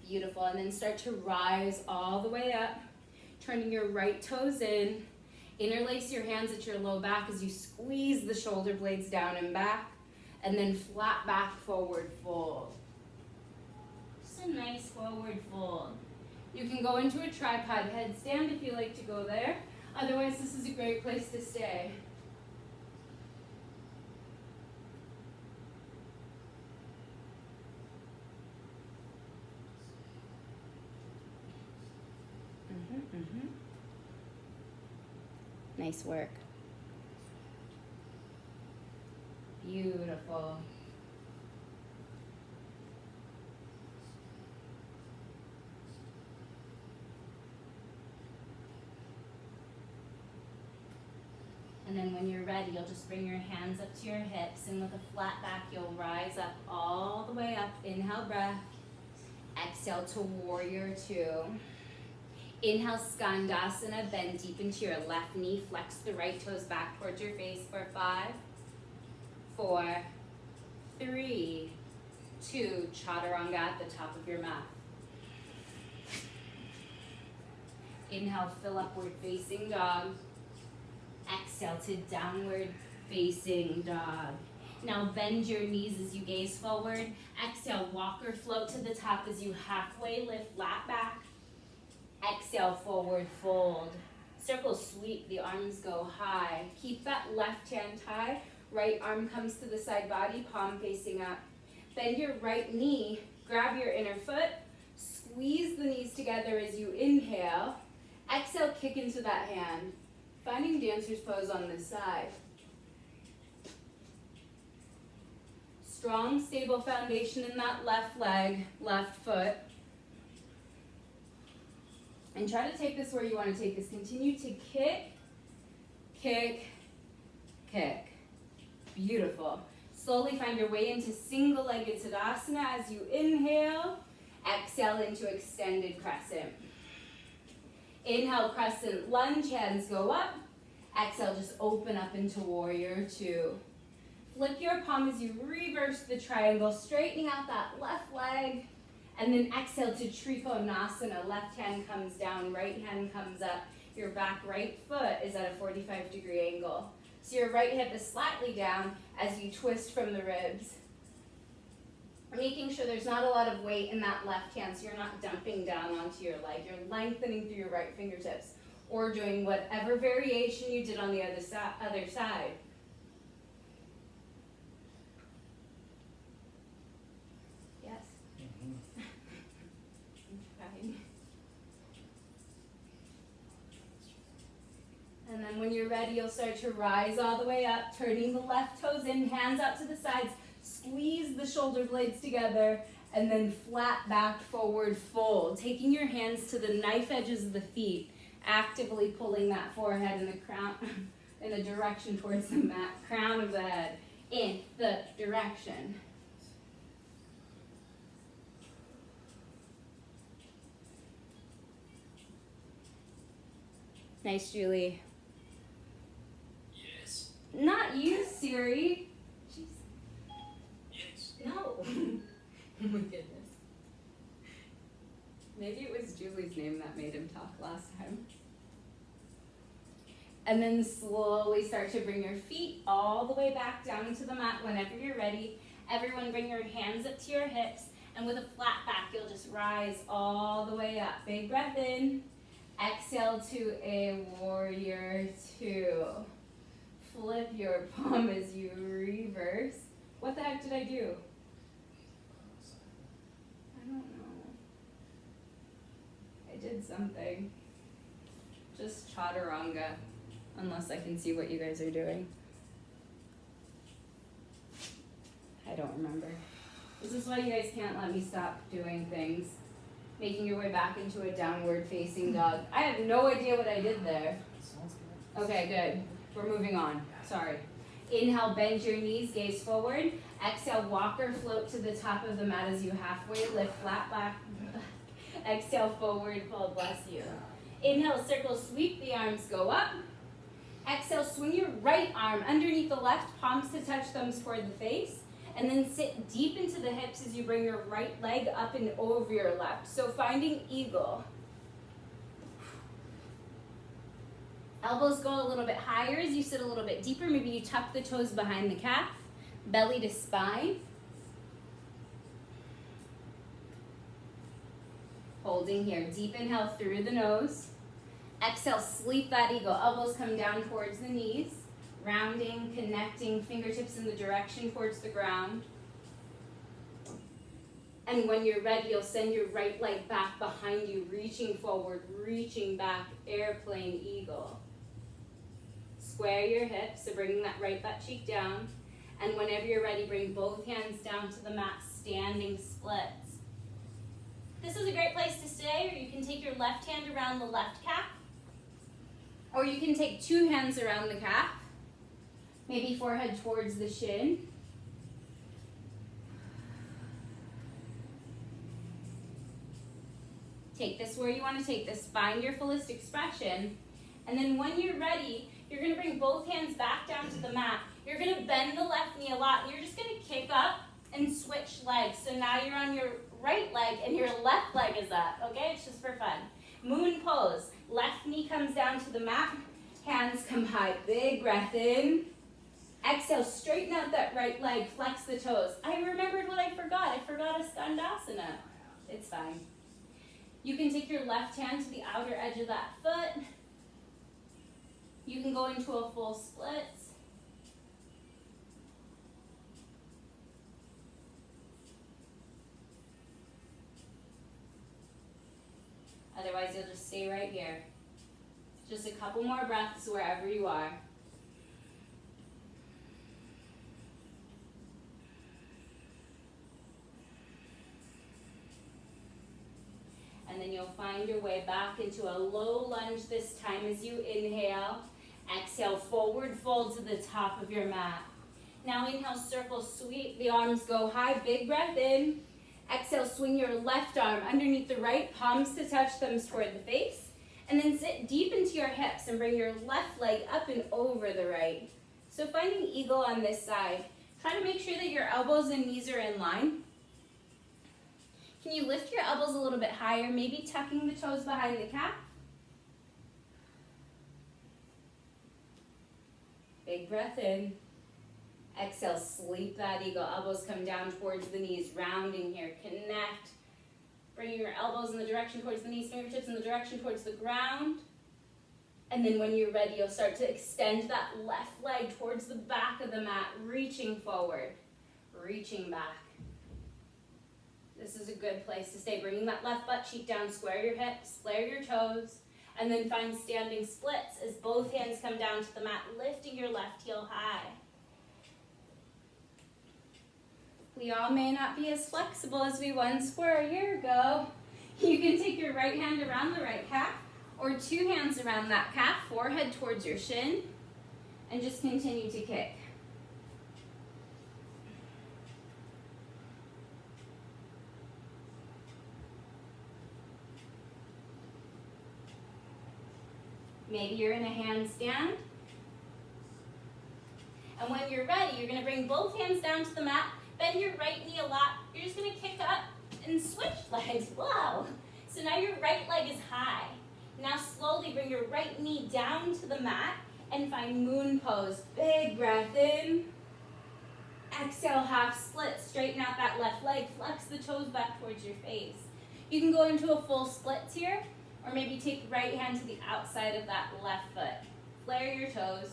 Beautiful, and then start to rise all the way up, turning your right toes in. Interlace your hands at your low back as you squeeze the shoulder blades down and back, and then flat back, forward fold. Just a nice forward fold. You can go into a tripod headstand if you like to go there. Otherwise, this is a great place to stay. Nice work. Beautiful. And then when you're ready, you'll just bring your hands up to your hips, and with a flat back, you'll rise up all the way up. Inhale, breath. Exhale to warrior two. Inhale, Skandasana, bend deep into your left knee, flex the right toes back towards your face for 5, 4, 3, 2, Chaturanga at the top of your mat. Inhale, fill upward facing dog. Exhale to downward facing dog. Now bend your knees as you gaze forward. Exhale, walk or float to the top as you halfway lift flat back. Exhale, forward fold. Circle sweep, the arms go high. Keep that left hand high. Right arm comes to the side body, palm facing up. Bend your right knee, grab your inner foot, squeeze the knees together as you inhale. Exhale, kick into that hand. Finding dancer's pose on this side. Strong, stable foundation in that left leg, left foot. And try to take this where you want to take this. Continue to kick, kick, kick. Beautiful. Slowly find your way into single-legged Tadasana as you inhale. Exhale into extended crescent. Inhale, Crescent Lunge, hands go up. Exhale, just open up into warrior two. Flip your palm as you reverse the triangle, straightening out that left leg. And then exhale to Trikonasana. Left hand comes down, right hand comes up. Your back right foot is at a 45-degree angle. So your right hip is slightly down as you twist from the ribs. Making sure there's not a lot of weight in that left hand so you're not dumping down onto your leg. You're lengthening through your right fingertips or doing whatever variation you did on the other side. Yes? Mm-hmm. I'm trying. And then when you're ready, you'll start to rise all the way up, turning the left toes in, hands out to the sides. Squeeze the shoulder blades together and then flat back forward fold. Taking your hands to the knife edges of the feet, actively pulling that forehead in the crown, in the direction towards the mat, crown of the head, in the direction. Nice, Julie. Yes. Not you, Siri. No. Oh my goodness. Maybe it was Julie's name that made him talk last time. And then slowly start to bring your feet all the way back down to the mat whenever you're ready. Everyone bring your hands up to your hips, and with a flat back, you'll just rise all the way up. Big breath in. Exhale to a warrior two. Flip your palm as you reverse. What the heck did I do? I don't know. I did something. Just Chaturanga, unless I can see what you guys are doing. I don't remember. This is why you guys can't let me stop doing things. Making your way back into a downward facing dog. I have no idea what I did there. Okay, good. We're moving on. Sorry. Inhale, bend your knees, gaze forward. Exhale, walk or float to the top of the mat as you halfway lift, flat back. Exhale, forward fold, bless you. Inhale, circle, sweep, the arms go up. Exhale, swing your right arm underneath the left, palms to touch, thumbs toward the face. And then sit deep into the hips as you bring your right leg up and over your left. So finding eagle. Elbows go a little bit higher as you sit a little bit deeper. Maybe you tuck the toes behind the calf. Belly to spine. Holding here. Deep inhale through the nose. Exhale, sleep that eagle. Elbows come down towards the knees. Rounding, connecting, fingertips in the direction towards the ground. And when you're ready, you'll send your right leg back behind you, reaching forward, reaching back, airplane eagle. square your hips, so bringing that right butt cheek down. And whenever you're ready, bring both hands down to the mat, standing splits. This is a great place to stay, or you can take your left hand around the left calf, or you can take two hands around the calf, maybe forehead towards the shin. Take this where you want to take this. Find your fullest expression. And then when you're ready, you're going to bring both hands back down to the mat. You're going to bend the left knee a lot. And you're just going to kick up and switch legs. So now you're on your right leg and your left leg is up. Okay, it's just for fun. Moon pose. Left knee comes down to the mat. Hands come high. Big breath in. Exhale, straighten out that right leg. Flex the toes. I remembered what I forgot. I forgot a Sadasana. It's fine. You can take your left hand to the outer edge of that foot. You can go into a full split. Otherwise, you'll just stay right here. Just a couple more breaths wherever you are. And then you'll find your way back into a low lunge this time as you inhale. Exhale, forward fold to the top of your mat. Now inhale, circle, sweep. The arms go high. Big breath in. Exhale, swing your left arm underneath the right, palms to touch, thumbs toward the face. And then sit deep into your hips and bring your left leg up and over the right. So finding eagle on this side. Try to make sure that your elbows and knees are in line. Can you lift your elbows a little bit higher, maybe tucking the toes behind the calf? Big breath in. Exhale, sleep that eagle. Elbows come down towards the knees, rounding here. Connect. Bringing your elbows in the direction towards the knees, fingertips in the direction towards the ground. And then when you're ready, you'll start to extend that left leg towards the back of the mat, reaching forward, reaching back. This is a good place to stay. Bringing that left butt cheek down, square your hips, flare your toes, and then find standing splits as both hands come down to the mat, lifting your left heel high. We all may not be as flexible as we once were a year ago. You can take your right hand around the right calf, or two hands around that calf, forehead towards your shin, and just continue to kick. Maybe you're in a handstand. And when you're ready, you're going to bring both hands down to the mat, bend your right knee a lot. You're just going to kick up and switch legs. Wow. So now your right leg is high. Now slowly bring your right knee down to the mat and find moon pose. Big breath in. Exhale, half split. Straighten out that left leg. Flex the toes back towards your face. You can go into a full split here, or maybe take right hand to the outside of that left foot. Flare your toes.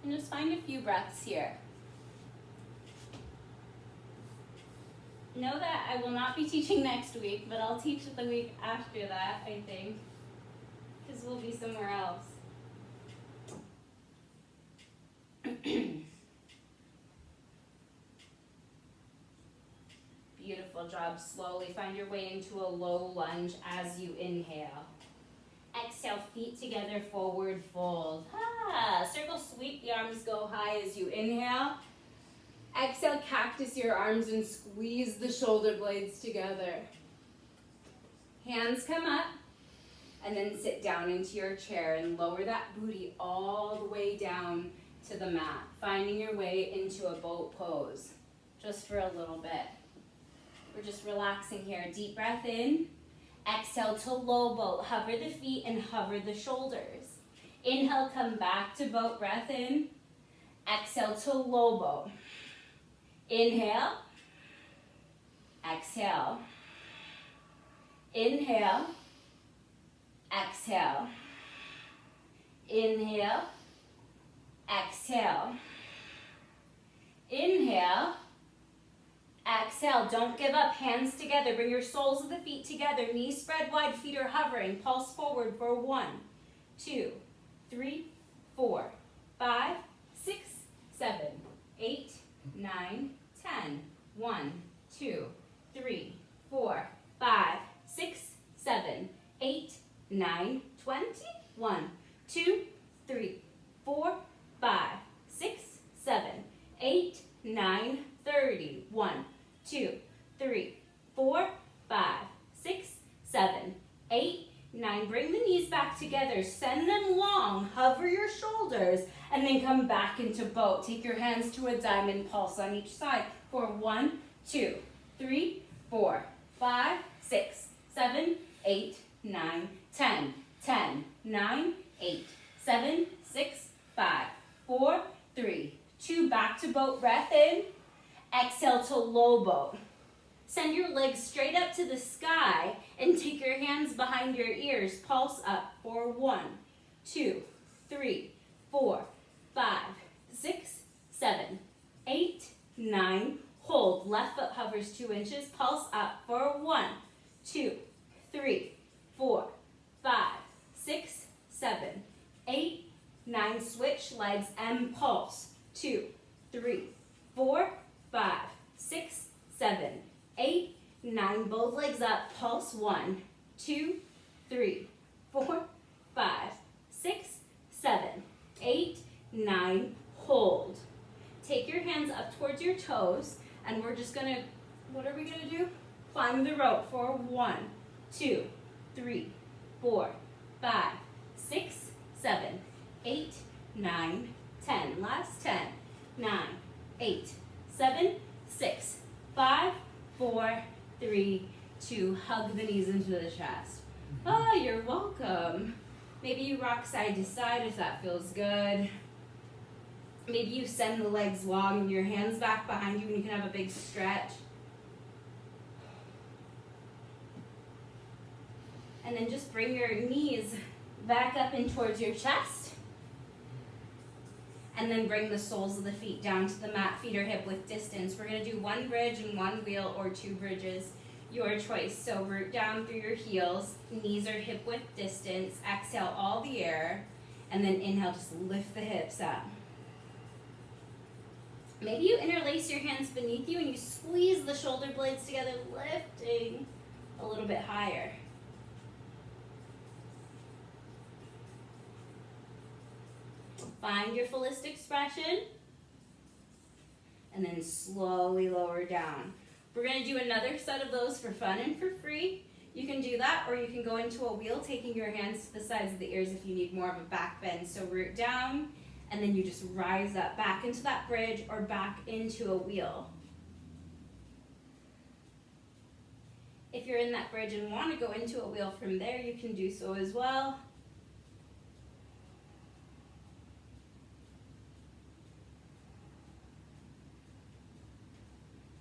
And just find a few breaths here. Know that I will not be teaching next week, but I'll teach the week after that, I think, because we'll be somewhere else. Beautiful job. Slowly find your way into a low lunge as you inhale. Exhale, feet together, forward fold. Circle sweep, the arms go high as you inhale. Exhale, cactus your arms and squeeze the shoulder blades together. Hands come up, and then sit down into your chair and lower that booty all the way down to the mat, finding your way into a boat pose, just for a little bit. We're just relaxing here. Deep breath in. Exhale to low boat. Hover the feet and hover the shoulders. Inhale, come back to boat. Breath in. Exhale to low boat. Inhale. Exhale. Inhale. Exhale. Inhale. Exhale. Inhale. Exhale, don't give up, hands together. Bring your soles of the feet together, knees spread wide, feet are hovering. Pulse forward for 1, 2, 3, 4, 5, 6, 7, 8, 9, 10. 1, 2, 3, 4, 5, 6, 7, 8, 9, 20. 1, 2, 3, 4, 5, 6, 7, 8, 9, 30. 1, 2, 3, 4, 5, 6, 7, 8, 9. Bring the knees back together. Send them long. Hover your shoulders and then come back into boat. Take your hands to a diamond pulse on each side for 1, 2, 3, 4, 5, 6, 7, 8, 9, 10. 10, 9, 8, 7, 6, 5, 4, 3, 2. Back to boat. Breath in. Exhale to low boat. Send your legs straight up to the sky and take your hands behind your ears. Pulse up for 1, 2, 3, 4, 5, 6, 7, 8, 9. Hold. Left foot hovers 2 inches. Pulse up for 1, 2, 3, 4, 5, 6, 7, 8, 9. Switch legs and pulse. 2, 3, 4, 5, 6, 7, 8, 9. Both legs up. Pulse. 1, 2, 3, 4, 5, 6, 7, 8, 9. Hold. Take your hands up towards your toes, and we're just gonna, what are we gonna do? Climb the rope for 1, 2, 3, 4, 5, 6, 7, 8, 9, 10. Last 10, 9, 8, 7, 6, 5, 4, 3, 2. Hug the knees into the chest. Oh, you're welcome. Maybe you rock side to side if that feels good. Maybe you send the legs long and your hands back behind you and you can have a big stretch. And then just bring your knees back up in towards your chest. And then bring the soles of the feet down to the mat, feet or hip width distance. We're going to do 1 bridge and 1 wheel or 2 bridges, your choice. So root down through your heels, knees are hip width distance. Exhale all the air, and then inhale, just lift the hips up. Maybe you interlace your hands beneath you and you squeeze the shoulder blades together, lifting a little bit higher. Find your fullest expression, and then slowly lower down. We're going to do another set of those for fun and for free. You can do that, or you can go into a wheel, taking your hands to the sides of the ears if you need more of a back bend. So root down, and then you just rise up back into that bridge or back into a wheel. If you're in that bridge and want to go into a wheel from there, you can do so as well.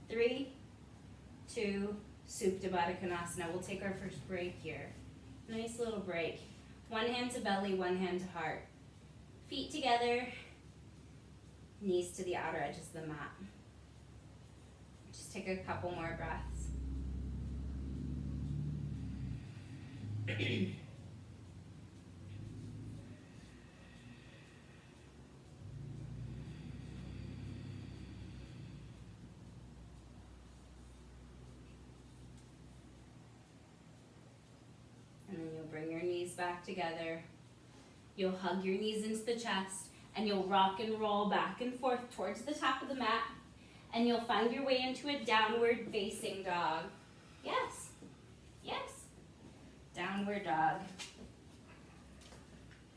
3, 2, Supta Baddha Konasana. We'll take our first break here. Nice little break. 1 hand to belly, 1 hand to heart. Feet together, knees to the outer edges of the mat. Just take a couple more breaths. Bring your knees back together. You'll hug your knees into the chest, and you'll rock and roll back and forth towards the top of the mat, and you'll find your way into a downward facing dog. Yes, yes. Downward dog.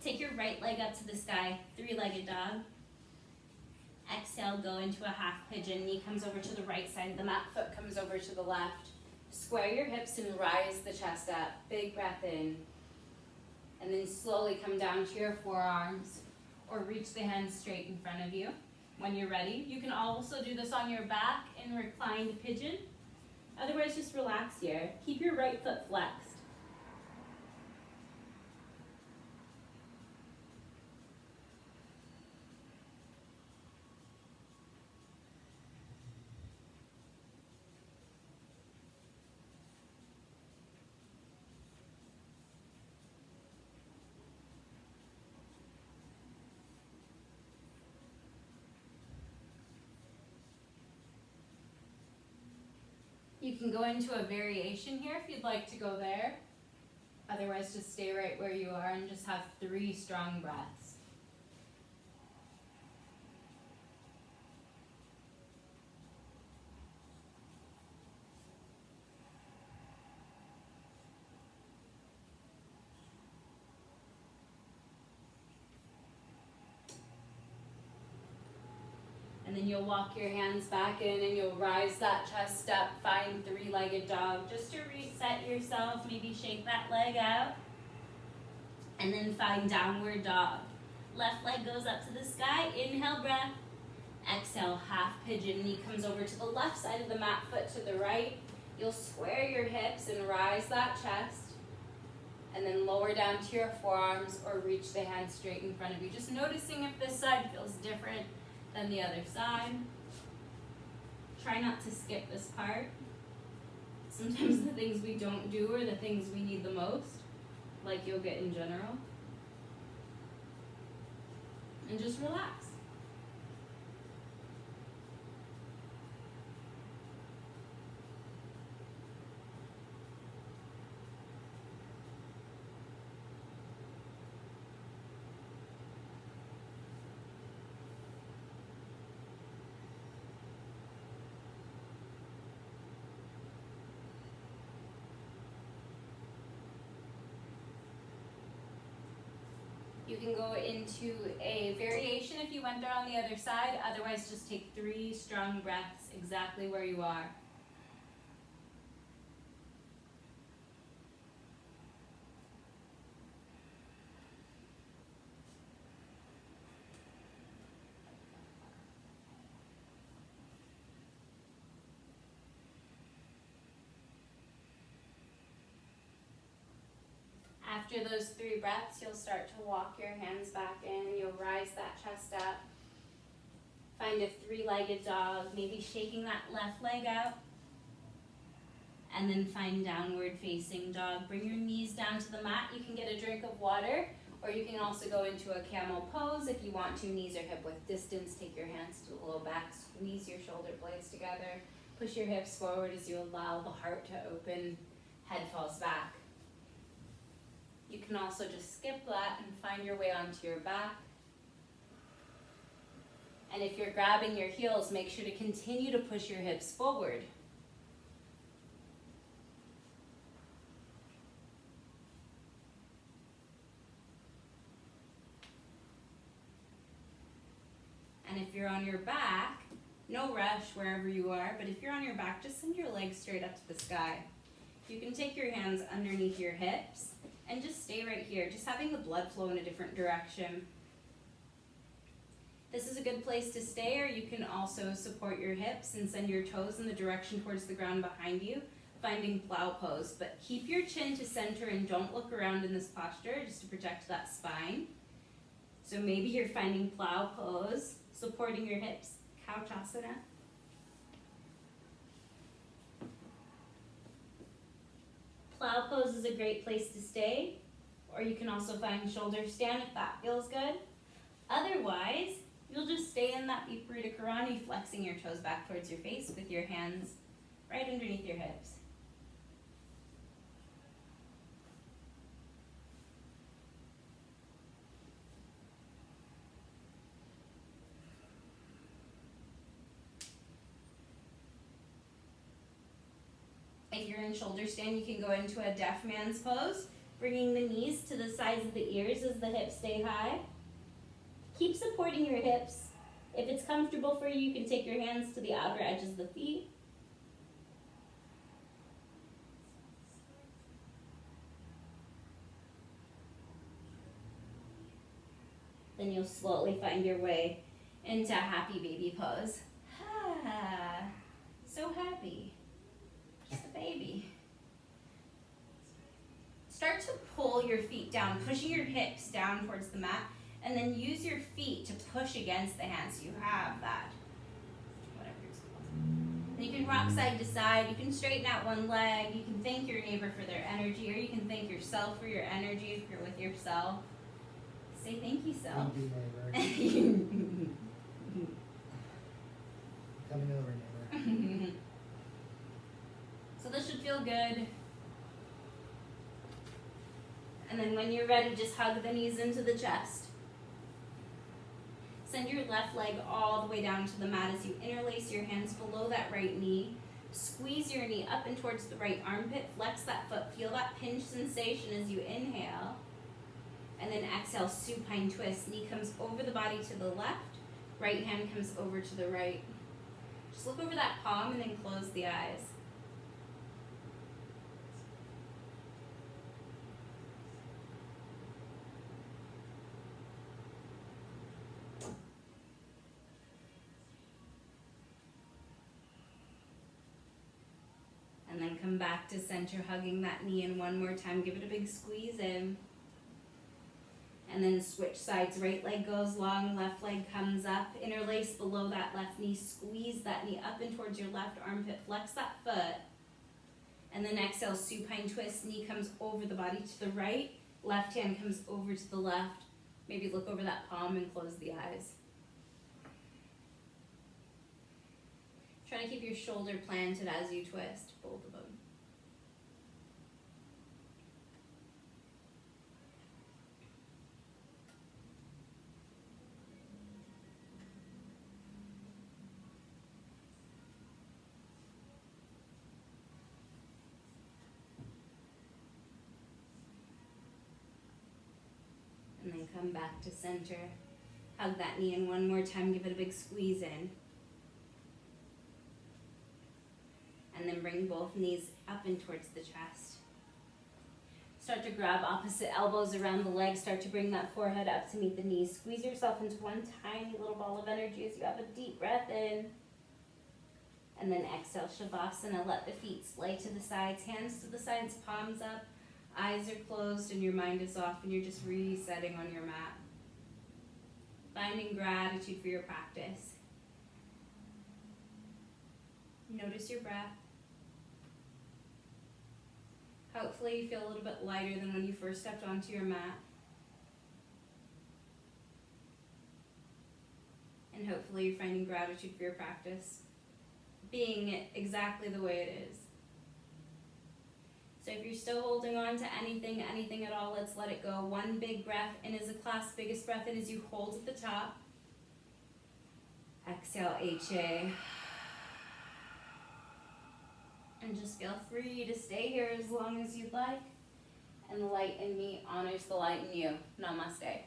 Take your right leg up to the sky, 3-legged dog. Exhale, go into a half pigeon. Knee comes over to the right side of the mat, foot comes over to the left. Square your hips and rise the chest up. Big breath in. And then slowly come down to your forearms or reach the hands straight in front of you. When you're ready, you can also do this on your back in reclined pigeon. Otherwise, just relax here. Keep your right foot flexed. can go into a variation here if you'd like to go there. Otherwise, just stay right where you are and just have 3 strong breaths. And then you'll walk your hands back in and you'll rise that chest up, find 3-legged dog just to reset yourself, maybe shake that leg out. And then find downward dog. Left leg goes up to the sky, inhale breath. Exhale, half pigeon, knee comes over to the left side of the mat, foot to the right. You'll square your hips and rise that chest. And then lower down to your forearms or reach the hands straight in front of you. Just noticing if this side feels different than the other side. Try not to skip this part. Sometimes the things we don't do are the things we need the most, like yoga in general. And just relax. You can go into a variation if you went there on the other side. Otherwise, just take 3 strong breaths exactly where you are. After those 3 breaths, you'll start to walk your hands back in. You'll rise that chest up. Find a 3-legged dog, maybe shaking that left leg out. And then find downward facing dog. Bring your knees down to the mat. You can get a drink of water, or you can also go into a camel pose if you want to. Knees are hip width distance. Take your hands to the low back. Squeeze your shoulder blades together. Push your hips forward as you allow the heart to open. Head falls back. You can also just skip that and find your way onto your back. And if you're grabbing your heels, make sure to continue to push your hips forward. And if you're on your back, no rush wherever you are, but if you're on your back, just send your legs straight up to the sky. You can take your hands underneath your hips and just stay right here, just having the blood flow in a different direction. This is a good place to stay, or you can also support your hips and send your toes in the direction towards the ground behind you, finding plow pose. But keep your chin to center and don't look around in this posture just to protect that spine. So maybe you're finding plow pose, supporting your hips, Couchasana. Plow pose is a great place to stay, or you can also find shoulder stand if that feels good. Otherwise, you'll just stay in that Viparita Karani, flexing your toes back towards your face with your hands right underneath your hips. If you're in shoulder stand, you can go into a deaf man's pose, bringing the knees to the sides of the ears as the hips stay high. Keep supporting your hips. If it's comfortable for you, you can take your hands to the outer edges of the feet. Then you'll slowly find your way into a happy baby pose. Ah, so happy. Just a baby. Start to pull your feet down, pushing your hips down towards the mat, and then use your feet to push against the hands so you have that, whatever it's called. And you can rock side to side, you can straighten out one leg, you can thank your neighbor for their energy, or you can thank yourself for your energy if you're with yourself. Say thank you, self. Thank you, neighbor. Coming over, neighbor. this should feel good. And then when you're ready, just hug the knees into the chest. Send your left leg all the way down to the mat as you interlace your hands below that right knee. Squeeze your knee up and towards the right armpit. Flex that foot. Feel that pinch sensation as you inhale. And then exhale, supine twist. Knee comes over the body to the left. Right hand comes over to the right. Just look over that palm and then close the eyes. And then come back to center, hugging that knee in one more time. Give it a big squeeze in. And then switch sides. Right leg goes long, left leg comes up. Interlace below that left knee. Squeeze that knee up and towards your left armpit. Flex that foot. And then exhale, supine twist. Knee comes over the body to the right. Left hand comes over to the left. Maybe look over that palm and close the eyes. Try to keep your shoulder planted as you twist, both of them. And then come back to center. Hug that knee in one more time, give it a big squeeze in. And then bring both knees up and towards the chest. Start to grab opposite elbows around the legs. Start to bring that forehead up to meet the knees. Squeeze yourself into one tiny little ball of energy as you have a deep breath in. And then exhale, Shavasana. Let the feet splay to the sides, hands to the sides, palms up. Eyes are closed and your mind is off and you're just resetting on your mat. Finding gratitude for your practice. Notice your breath. Hopefully you feel a little bit lighter than when you first stepped onto your mat. And hopefully you're finding gratitude for your practice. Being it exactly the way it is. So if you're still holding on to anything at all, let's let it go. One big breath in as a class. Biggest breath in as you hold at the top. Exhale, HA. And just feel free to stay here as long as you'd like. And the light in me honors the light in you. Namaste.